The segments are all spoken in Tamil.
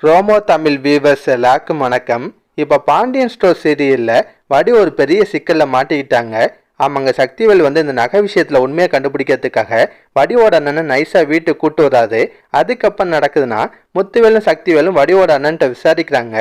ரோமோ தமிழ் வியூவர்ஸ் எல்லாருக்கும் வணக்கம். இப்போ பாண்டியன் ஸ்டோர் சீரியலில் வடி ஒரு பெரிய சிக்கலில் மாட்டிக்கிட்டாங்க. ஆமாங்க, சக்திவேல் இந்த நகை விஷயத்தில் உண்மையை கண்டுபிடிக்கிறதுக்காக வடிவோட அண்ணனை நைஸாக வீட்டுக்கு கூட்டு வராது. அதுக்கப்புறம் நடக்குதுன்னா முத்துவேலும் சக்திவேலும் வடிவோட அண்ணன்ட்ட விசாரிக்கிறாங்க.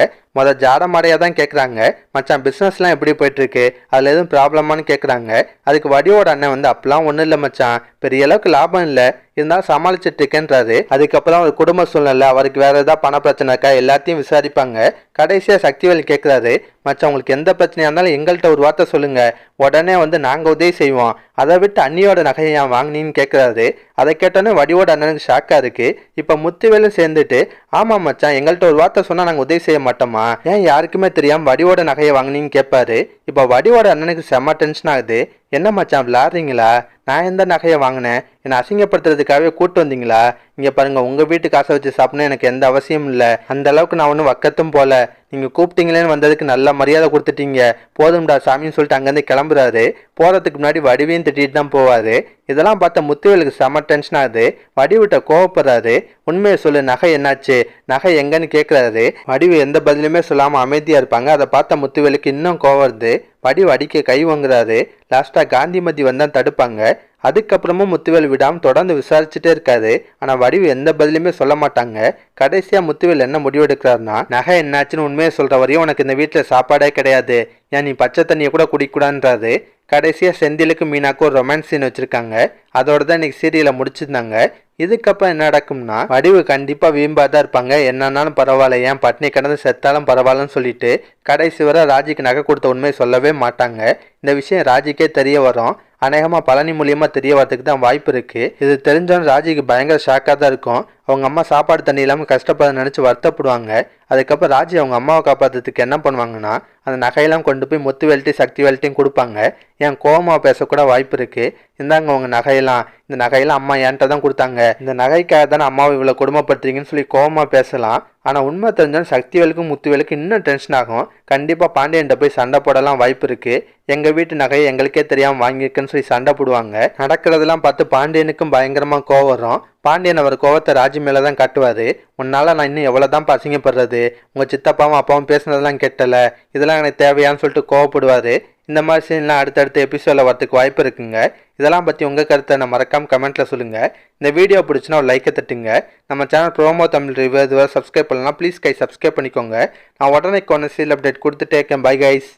ஜாடமாடையாக தான் கேட்குறாங்க, மச்சான் பிஸ்னஸ்லாம் எப்படி போயிட்டுருக்கு, அதில் எதுவும் ப்ராப்ளமானு கேட்குறாங்க. அதுக்கு வடிவோட அண்ணன் அப்பெல்லாம் ஒன்றும் இல்லை மச்சான், பெரிய அளவுக்கு லாபம் இல்லை, இருந்தாலும் சமாளிச்சுட்டு இருக்கேன்றாரு. அதுக்கப்புறம் ஒரு குடும்ப சூழ்நிலை, அவருக்கு வேற ஏதாவது பண பிரச்சனை இருக்கா, எல்லாத்தையும் விசாரிப்பாங்க. கடைசியாக சக்திவேல் கேட்குறாரு, மச்சான் உங்களுக்கு எந்த பிரச்சனையாக இருந்தாலும் எங்கள்கிட்ட ஒரு வார்த்தை சொல்லுங்க, உடனே நாங்கள் உதவி செய்வோம், அதை விட்டு அண்ணியோட நகையை ஏன் வாங்கினீன்னு கேட்குறாரு. அதை கேட்டோன்னே வடிவோட அண்ணனுக்கு ஷாக்காக இருக்குது. இப்போ முத்துவேலும் சேர்ந்துட்டு, ஆமாம் மச்சான் எங்கள்கிட்ட ஒரு வார்த்தை சொன்னால் நாங்கள் உதவி செய்ய மாட்டோமா, ஏன் யாருக்குமே தெரியாமல் வடிவோட நகையை வாங்கினீன்னு கேட்பாரு. இப்போ வடிவோட அண்ணனுக்கு செம்ம டென்ஷன் ஆகுது. என்ன மச்சான் விளாட்றீங்களா, நான் எந்த நகையை வாங்கினேன், என்னை அசிங்கப்படுத்துறதுக்காகவே கூட்டு வந்தீங்களா, இங்கே பாருங்கள் உங்கள் வீட்டுக்கு காசை வச்சு சாப்பிட்ணும் எனக்கு எந்த அவசியம் இல்லை, அந்த அளவுக்கு நான் ஒன்றும் வக்கத்தும் போல, நீங்கள் கூப்பிட்டீங்களேன்னு வந்ததுக்கு நல்ல மரியாதை கொடுத்துட்டீங்க, போதும்டா சாமின்னு சொல்லிட்டு அங்கேருந்து கிளம்புறாரு. போகிறதுக்கு முன்னாடி வடிவையும் திட்டிட்டு தான் போவார். இதெல்லாம் பார்த்த முத்துவேலுக்கு செம்ம டென்ஷன் ஆகுது. வடிவிட்ட கோவப்படுறாரு. உண்மையை சொல்லு, நகை என்னாச்சு, நகை எங்கன்னு கேட்குறாரு. வடிவு எந்த பதிலுமே சொல்லாமல் அமைதியாக இருப்பாங்க. அதை பார்த்த முத்துவேலுக்கு இன்னும் கோவம் வருது. வடிவு அடிக்க கை வாங்குறாரு. லாஸ்ட்டாக காந்திமதி வந்தால் தடுப்பாங்க. அதுக்கப்புறமும் முத்துவேல் விடாமல் தொடர்ந்து விசாரிச்சுட்டே இருக்காரு. ஆனால் வடிவு எந்த பதிலுமே சொல்ல மாட்டாங்க. கடைசியாக முத்துவேல் என்ன முடிவெடுக்கிறாருன்னா, நகை என்னாச்சுன்னு உண்மையை சொல்கிற வரையும் உனக்கு இந்த வீட்டில் சாப்பாடே கிடையாது, ஏன் நீ பச்சை தண்ணியை கூட குடிக்கூடாதுன்றாரு. கடைசியாக செந்திலுக்கு மீனாக்கும் ஒரு ரொமான்ஸ் சீன் வச்சுருக்காங்க. அதோட தான் இன்றைக்கி சீரியலை முடிச்சிருந்தாங்க. இதுக்கப்புறம் என்ன நடக்கும்னா, வடிவு கண்டிப்பாக வீம்பாக தான் இருப்பாங்க. என்னன்னாலும் பரவாயில்ல, ஏன் பட்னி கிடந்து செத்தாலும் பரவாயில்லன்னு சொல்லிட்டு கடைசி வரை ராஜிக்கு நகை கொடுத்த உண்மையை சொல்லவே மாட்டாங்க. இந்த விஷயம் ராஜிக்கே தெரிய வரும். அநேகமாக பழனி மூலியமாக தெரிய வரதுக்கு தான் வாய்ப்பு இருக்குது. இது தெரிஞ்சவன் ராஜிக்கு பயங்கர ஷாக்காக தான் இருக்கும். அவங்க அம்மா சாப்பாடு தண்ணி இல்லாமல் கஷ்டப்பட நினச்சி வருத்தப்படுவாங்க. அதுக்கப்புறம் ராஜி அவங்க அம்மாவை காப்பாற்றுறதுக்கு என்ன பண்ணுவாங்கன்னா, அந்த நகையெல்லாம் கொண்டு போய் முத்துவேல்ட்டையும் சக்திவேல்ட்டையும் கொடுப்பாங்க. ஏன் கோவமாக பேசக்கூட வாய்ப்பு இருக்குது. இந்தாங்க உங்கள் நகையெல்லாம், இந்த நகையெல்லாம் அம்மா என்கிட்ட தான் கொடுத்தாங்க, இந்த நகைக்காக தானே அம்மாவை இவ்வளோ கொடுமைப்படுத்துறீங்கன்னு சொல்லி கோவமாக பேசலாம். ஆனால் உண்மை தெரிஞ்சாலும் சக்திவேலுக்கும் முத்துவேலுக்கும் இன்னும் டென்ஷன் ஆகும். கண்டிப்பாக பாண்டியன்கிட்ட போய் சண்டை போடலாம் வாய்ப்பு இருக்குது. எங்கள் வீட்டு நகையை எங்களுக்கே தெரியாமல் வாங்கியிருக்குன்னு சொல்லி சண்டை போடுவாங்க. நடக்கிறதெல்லாம் பார்த்து பாண்டியனுக்கும் பயங்கரமாக கோவம் வரும். பாண்டியன் அவர் கோவத்தை ராஜி மேலே தான் காட்டுவார். உன்னால் நான் இன்னும் எவ்வளோ தான் பசிங்கப்படுறது, உங்கள் சித்தப்பாவும் அப்பாவும் பேசுனதெல்லாம் கெட்டலை, இதெல்லாம் எனக்கு தேவையான்னு சொல்லிட்டு கோவப்படுவார். இந்த மாதிரி சீன்லாம் அடுத்தடுத்த எபிசோடில் வரதுக்கு வாய்ப்பு இருக்குங்க. இதெல்லாம் பற்றி உங்கள் கருத்தை நான் மறக்காமல் கமெண்ட்டில் சொல்லுங்கள். இந்த வீடியோ பிடிச்சினா ஒரு லைக்கை தட்டுங்க. நம்ம சேனல் ரோமோ தமிழ் ரிவ்யூ இதுவரை சப்ஸ்கிரைப் பண்ணலாம், ப்ளீஸ் சப்ஸ்கிரைப் பண்ணிக்கோங்க. நான் உடனே சீரியல் அப்டேட் கொடுத்துட்டே இருக்கேன். Bye guys.